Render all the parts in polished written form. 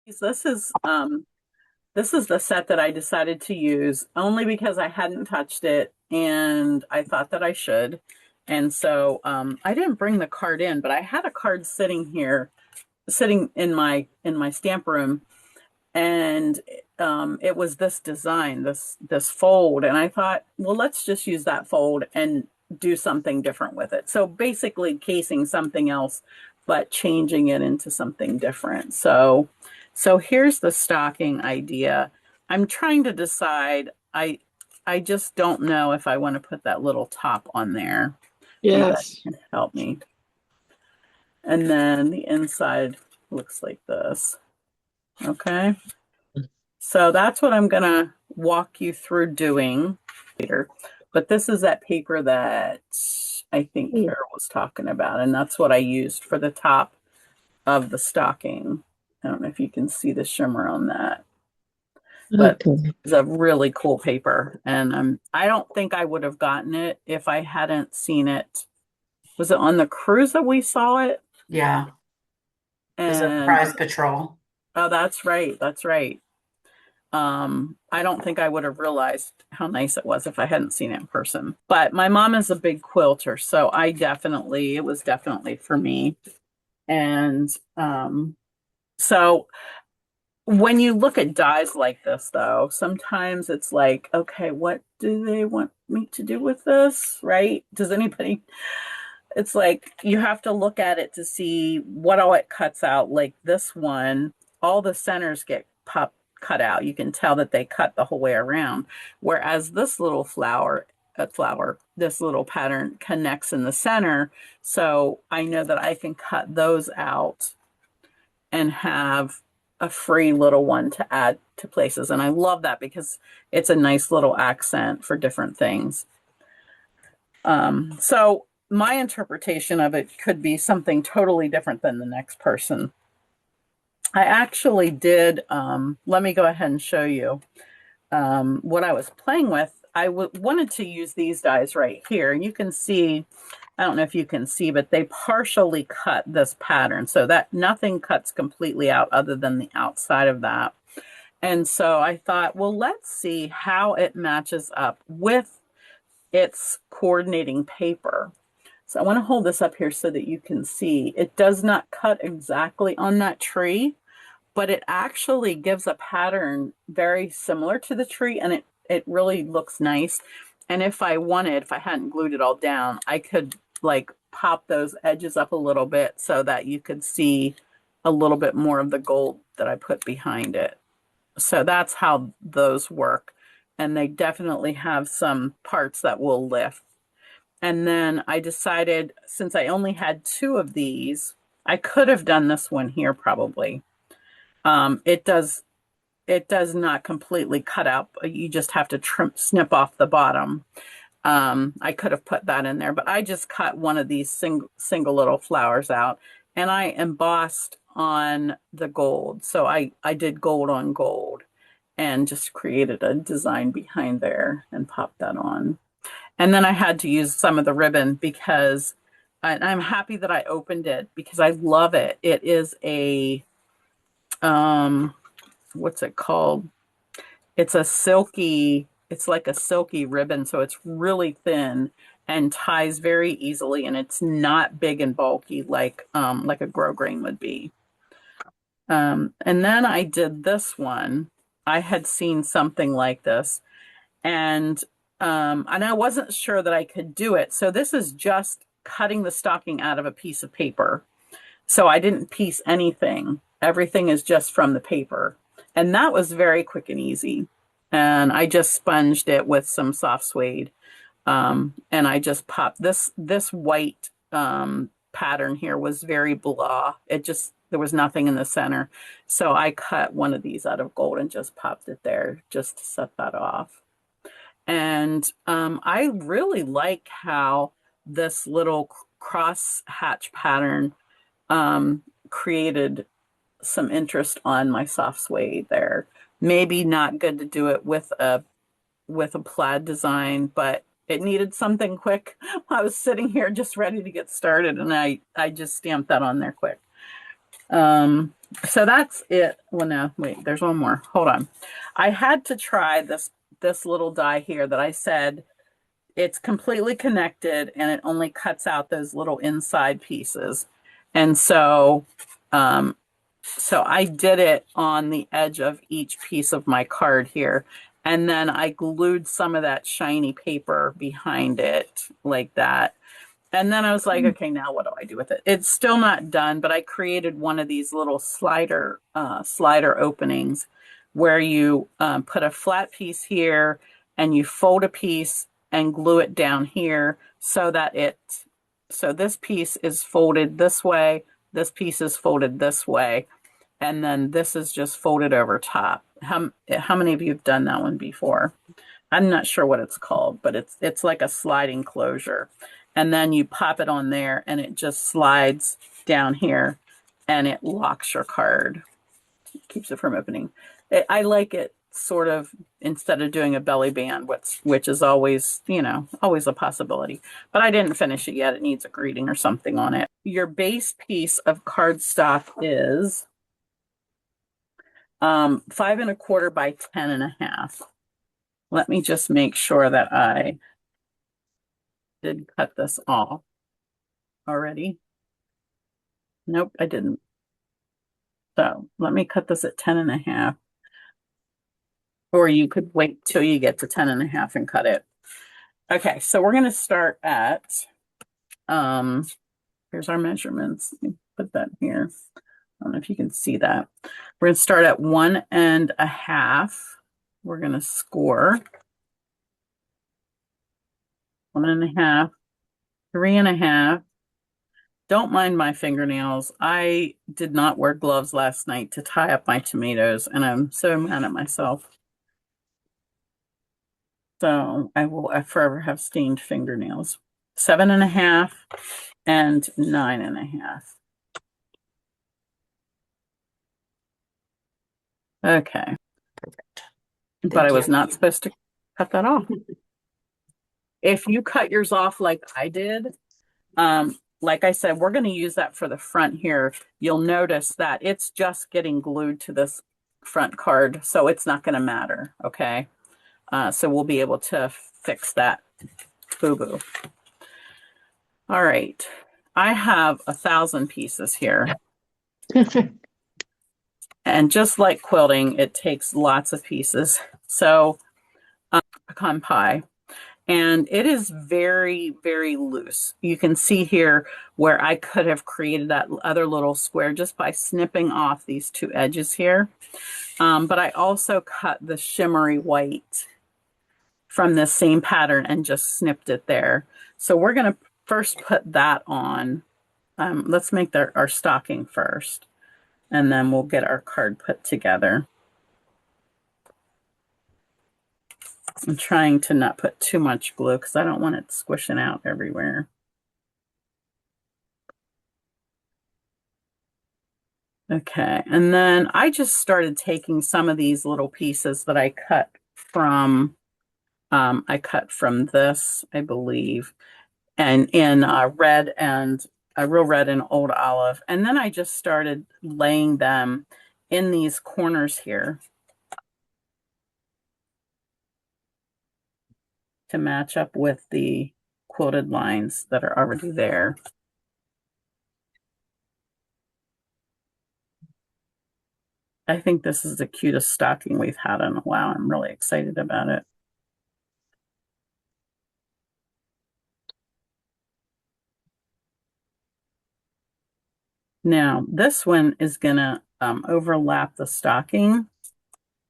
This is the set that I decided to use only because I hadn't touched it and I thought that I should. And so I didn't bring the card in, but I had a card sitting here, sitting in my stamp room, and it was this design, this fold, and I thought, well, let's just use that fold and do something different with it. So basically, casing something else, but changing it into something different. So here's the stocking idea. I'm trying to decide. I just don't know if I want to put that little top on there. You guys Yes. can help me. And then the inside looks like this. Okay. So that's what I'm gonna walk you through doing later. But this is that paper that I think Mm. Carol was talking about, and that's what I used for the top of the stocking. I don't know if you can see the shimmer on that, but Okay. it's a really cool paper, and I don't think I would have gotten it if I hadn't seen it. Was it on the cruise that we saw it? Yeah, it was a And prize patrol. oh, that's right, that's right. I don't think I would have realized how nice it was if I hadn't seen it in person. But my mom is a big quilter, so it was definitely for me. And so when you look at dies like this, though, sometimes it's like, okay, what do they want me to do with this? Right? Does anybody? It's like you have to look at it to see what all it cuts out. Like this one, all the centers get cut out. You can tell that they cut the whole way around. Whereas this little this little pattern connects in the center. So I know that I can cut those out and have a free little one to add to places. And I love that because it's a nice little accent for different things. So my interpretation of it could be something totally different than the next person. I actually did, let me go ahead and show you what I was playing with. Wanted to use these dies right here. And you can see, I don't know if you can see, but they partially cut this pattern so that nothing cuts completely out other than the outside of that. And so I thought, well, let's see how it matches up with its coordinating paper. So I want to hold this up here so that you can see. It does not cut exactly on that tree, but it actually gives a pattern very similar to the tree, and it really looks nice. And if I hadn't glued it all down, I could like pop those edges up a little bit so that you could see a little bit more of the gold that I put behind it. So that's how those work. And they definitely have some parts that will lift. And then I decided, since I only had two of these, I could have done this one here probably. It does not completely cut out. You just have to snip off the bottom. I could have put that in there, but I just cut one of these single little flowers out, and I embossed on the gold. So I did gold on gold and just created a design behind there and popped that on. And then I had to use some of the ribbon because I'm happy that I opened it because I love it. It is a um what's it called? It's like a silky ribbon, so it's really thin and ties very easily, and it's not big and bulky like a grosgrain would be. And then I did this one. I had seen something like this, and I wasn't sure that I could do it. So this is just cutting the stocking out of a piece of paper. So I didn't piece anything. Everything is just from the paper. And that was very quick and easy. And I just sponged it with some soft suede. And I just popped this white pattern here was very blah. There was nothing in the center. So I cut one of these out of gold and just popped it there just to set that off. And I really like how this little cross hatch pattern created some interest on my soft suede there. Maybe not good to do it with a plaid design, but it needed something quick. I was sitting here just ready to get started, and I just stamped that on there quick. So that's it. Well, no, wait, there's one more. Hold on. I had to try this little die here that I said it's completely connected and it only cuts out those little inside pieces. And um, so I did it on the edge of each piece of my card here. And then I glued some of that shiny paper behind it like that. And then I was like, okay, now what do I do with it? It's still not done, but I created one of these little slider openings where you put a flat piece here and you fold a piece and glue it down here so that so this piece is folded this way, this piece is folded this way, and then this is just folded over top. How many of you have done that one before? I'm not sure what it's called, but it's like a sliding closure. And then you pop it on there and it just slides down here and it locks your card. Keeps it from opening. I like it sort of instead of doing a belly band, which is always, always a possibility. But I didn't finish it yet. It needs a greeting or something on it. Your base piece of cardstock is 5¼ by 10½. Let me just make sure that I did cut this off already. Nope, I didn't. So let me cut this at 10½. Or you could wait till you get to 10½ and cut it. Okay, so we're going to start at, here's our measurements. Let me put that here. I don't know if you can see that. We're going to start at 1½ We're going to score 1½, 3½. Don't mind my fingernails. I did not wear gloves last night to tie up my tomatoes, and I'm so mad at myself. So I will forever have stained fingernails. 7½ and 9½. Okay. Perfect. But I was you. not supposed to cut that off. If you cut yours off like I did, like I said, we're going to use that for the front here. You'll notice that it's just getting glued to this front card, so it's not going to matter, okay? So we'll be able to fix that boo-boo. All right. I have 1,000 pieces here. And just like quilting, it takes lots of pieces. So pecan pie. And it is very, very loose. You can see here where I could have created that other little square just by snipping off these two edges here. But I also cut the shimmery white from this same pattern and just snipped it there. So we're going to first put that on. Let's make our stocking first, and then we'll get our card put together. I'm trying to not put too much glue because I don't want it squishing out everywhere. Okay, and then I just started taking some of these little pieces that I cut from this, I believe, and in red and real red and old olive. And then I just started laying them in these corners here to match up with the quilted lines that are already there. I think this is the cutest stocking we've had in a while. I'm really excited about it. Now, this one is going to overlap the stocking.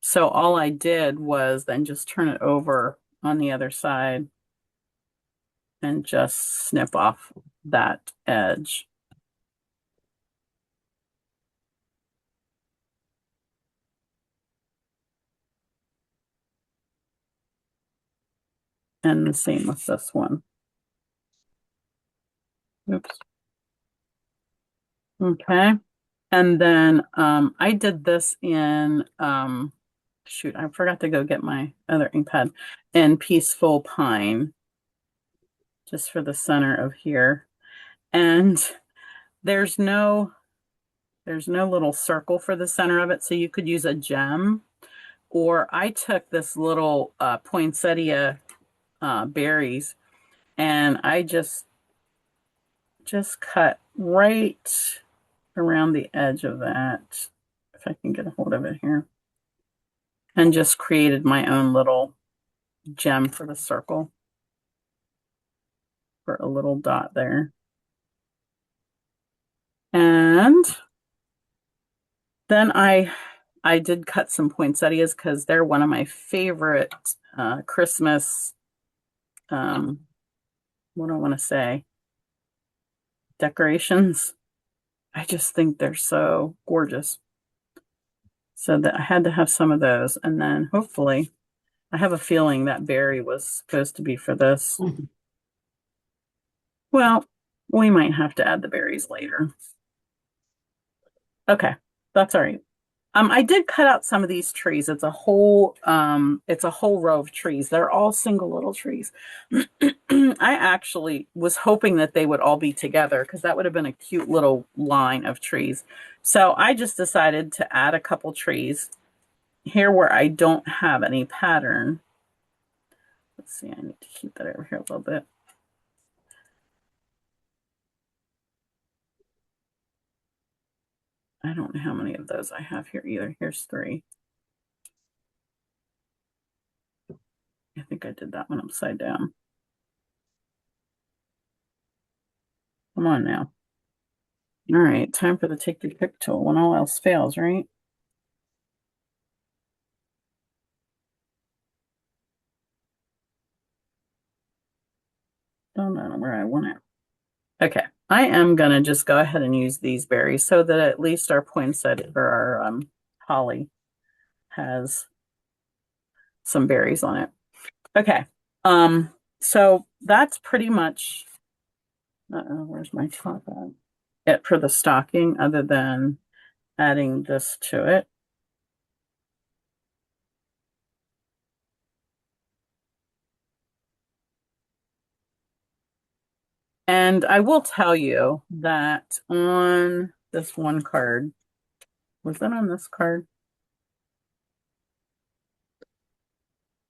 So all I did was then just turn it over on the other side and just snip off that edge. And the same with this one. Oops. Okay. And then I did this in, shoot, I forgot to go get my other ink pad, in Peaceful Pine, just for the center of here. And there's no There's no little circle for the center of it, so you could use a gem. Or I took this little poinsettia berries and I just cut right around the edge of that, if I can get a hold of it here, and just created my own little gem for the circle for a little dot there. And then I did cut some poinsettias because they're one of my favorite Christmas, what do I want to say, decorations. I just think they're so gorgeous. So that I had to have some of those. And then hopefully, I have a feeling that berry was supposed to be for this. Mhm. Well, we might have to add the berries later. Okay, that's all right. I did cut out some of these trees. It's a whole row of trees. They're all single little trees. I actually was hoping that they would all be together because that would have been a cute little line of trees. So I just decided to add a couple trees here where I don't have any pattern. Let's see, I need to keep that over here a little bit. I don't know how many of those I have here either. Here's 3. I think I did that one upside down. Come on now. All right, time for the take your pick tool when all else fails, right? Don't know where I want it. Okay, I am gonna just go ahead and use these berries so that at least our poinsettia or our holly has some berries on it. Okay, so that's pretty much, where's my top at? It for the stocking, other than adding this to it. And I will tell you that on this one card, was that on this card?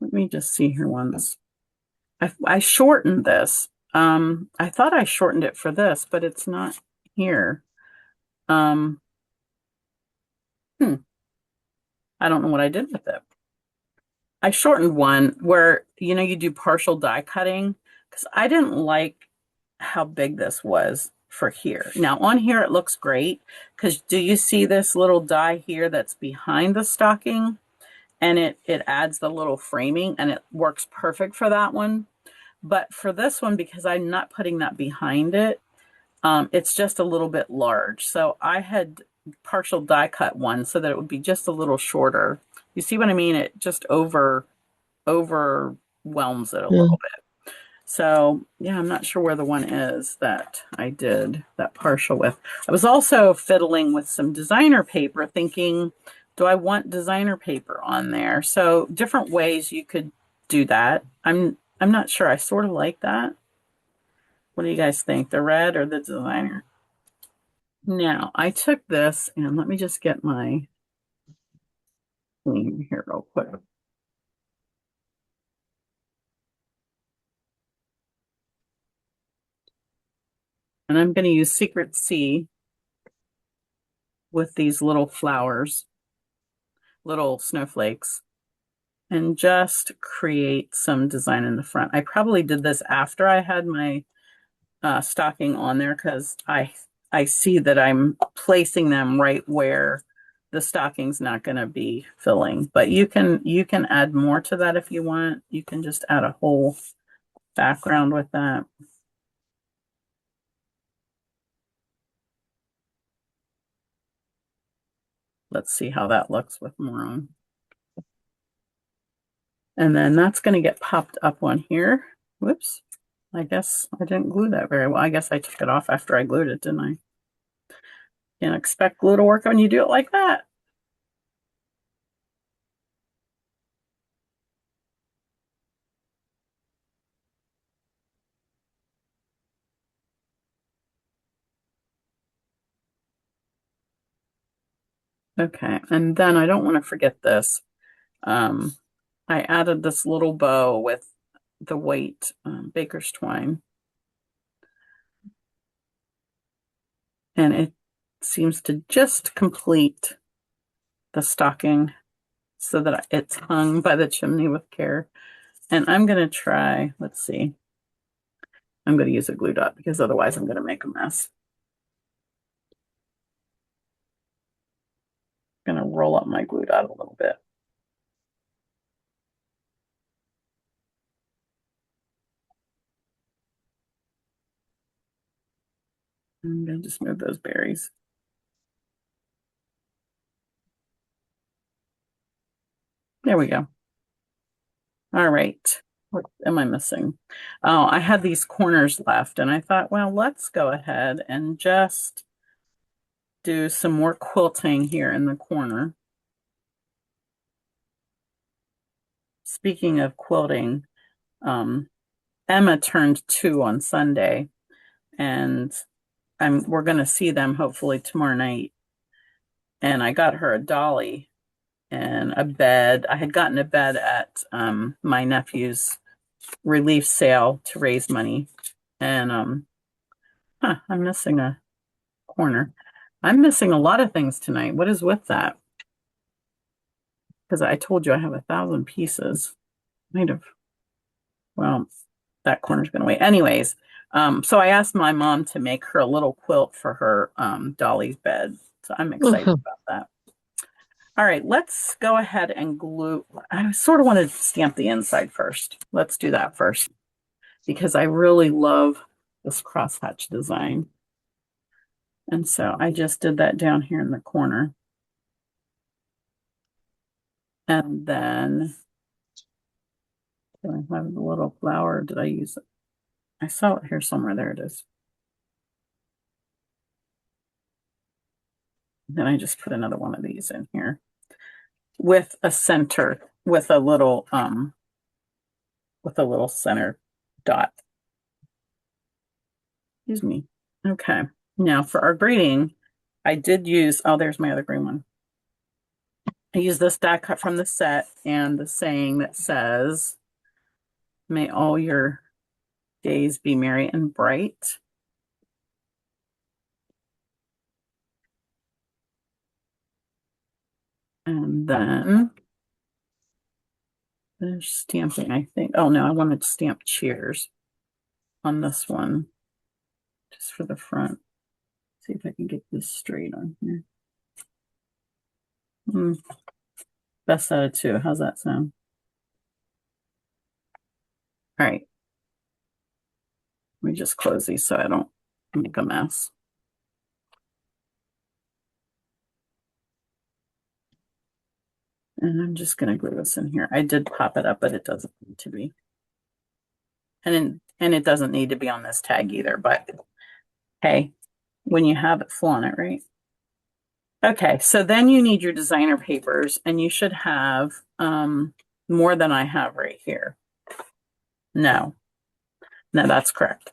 Let me just see here once. I shortened this. I thought I shortened it for this, but it's not here. Um, hmm, I don't know what I did with it. I shortened one where, you do partial die cutting because I didn't like how big this was for here. Now on here it looks great because do you see this little die here that's behind the stocking? And it adds the little framing and it works perfect for that one. But for this one, because I'm not putting that behind it, it's just a little bit large. So I had partial die cut one so that it would be just a little shorter. You see what I mean? It just overwhelms it a little bit. So yeah, I'm not sure where the one is that I did that partial with. I was also fiddling with some designer paper, thinking, do I want designer paper on there? So different ways you could do that. I'm not sure. I sort of like that. What do you guys think? The red or the designer? Now, I took this and let me just get my thing here real quick. And I'm going to use Secret C with these little flowers, little snowflakes, and just create some design in the front. I probably did this after I had my stocking on there because I see that I'm placing them right where the stocking's not going to be filling. But you can add more to that if you want. You can just add a whole background with that. Let's see how that looks with more on. And then that's going to get popped up on here. Whoops. I guess I didn't glue that very well. I guess I took it off after I glued it, didn't I? Can't expect glue to work when you do it like that. Okay, and then I don't want to forget this. I added this little bow with the white baker's twine, and it seems to just complete the stocking so that it's hung by the chimney with care. And I'm going to try, let's see, I'm going to use a glue dot because otherwise I'm going to make a mess. I'm going to roll up my glue dot a little bit. I'm going to just move those berries. There we go. All right. What am I missing? Oh, I had these corners left and I thought, well, let's go ahead and just do some more quilting here in the corner. Speaking of quilting, Emma turned 2 on Sunday, and we're going to see them hopefully tomorrow night. And I got her a dolly and a bed. I had gotten a bed at my nephew's relief sale to raise money. And I'm missing a corner. I'm missing a lot of things tonight. What is with that? Because I told you I have 1,000 pieces. Might have, well, that corner's going to wait. Anyways, so I asked my mom to make her a little quilt for her dolly's bed. So I'm excited about that. All right, let's go ahead and glue. I sort of want to stamp the inside first. Let's do that first because I really love this crosshatch design. And so I just did that down here in the corner. And then do I have the little flower? Did I use it? I saw it here somewhere. There it is. Then I just put another one of these in here with a center, with a little center dot. Excuse me. Okay. Now for our grading, I did use, oh, there's my other green one. I used this die cut from the set and the saying that says, may all your days be merry and bright. And then there's stamping, I think. Oh no, I wanted to stamp cheers on this one, just for the front. See if I can get this straight on here. Best out of 2. How's that sound? All right. Let me just close these so I don't make a mess. And I'm just going to glue this in here. I did pop it up, but it doesn't need to be. And it doesn't need to be on this tag either, but hey, when you have it, flaunt it, right? Okay, so then you need your designer papers, and you should have more than I have right here. No, that's correct.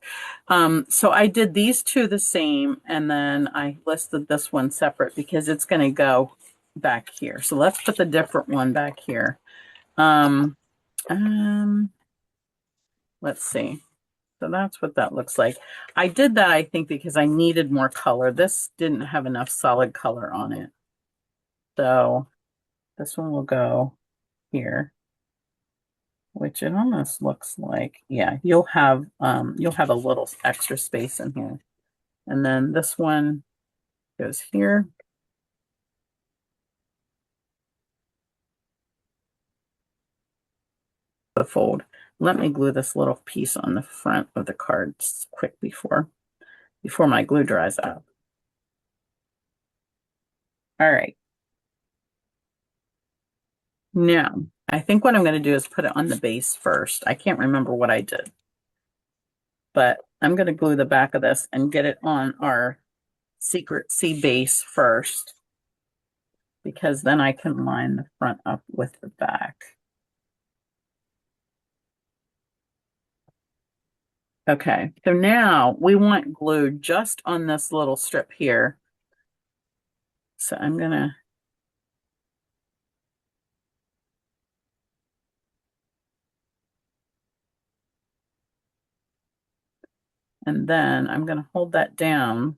So I did these 2 the same, and then I listed this one separate because it's going to go back here. So let's put the different one back here. Let's see. So that's what that looks like. I did that, I think, because I needed more color. This didn't have enough solid color on it. So this one will go here, which it almost looks like, yeah, you'll have a little extra space in here. And then this one goes here. The fold. Let me glue this little piece on the front of the card quick before my glue dries out. All right. Now, I think what I'm going to do is put it on the base first. I can't remember what I did, but I'm going to glue the back of this and get it on our Secret-See base first, because then I can line the front up with the back. Okay, so now we want glue just on this little strip here. So I'm gonna And then I'm going to hold that down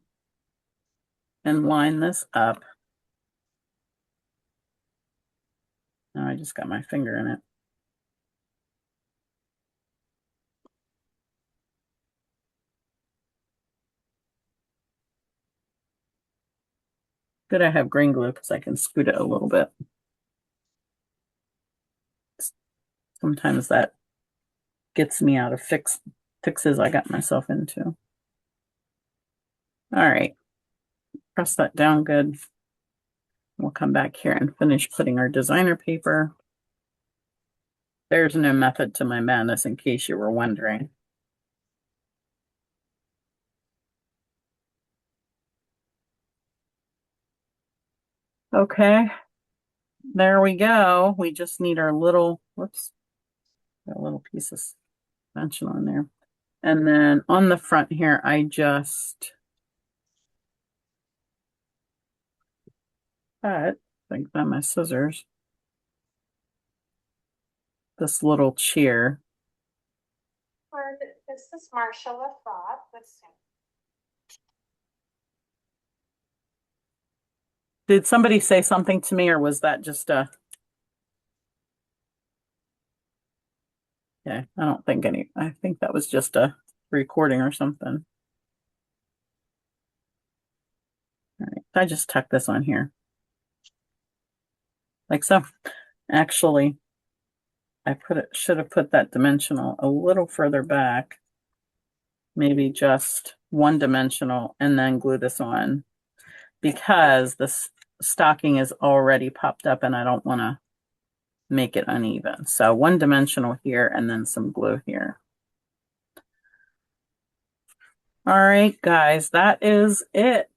and line this up. Now I just got my finger in it. Good, I have green glue because I can scoot it a little bit. Sometimes that gets me out of fixes I got myself into. All right, press that down good. We'll come back here and finish putting our designer paper. There's no method to my madness in case you were wondering. Okay, there we go. We just need our little, whoops, got a little piece of suspension on there. And then on the front here, I just cut, I think by my scissors, this little cheer. This is Marcia LaFont. Let's see. Did somebody say something to me, or was that just a... Yeah, I don't think any, I think that was just a recording or something. All right, I just tuck this on here. Like so. Actually, I should have put that dimensional a little further back. Maybe just one dimensional and then glue this on, because this stocking is already popped up and I don't want to make it uneven. So one dimensional here and then some glue here. All right, guys, that is it.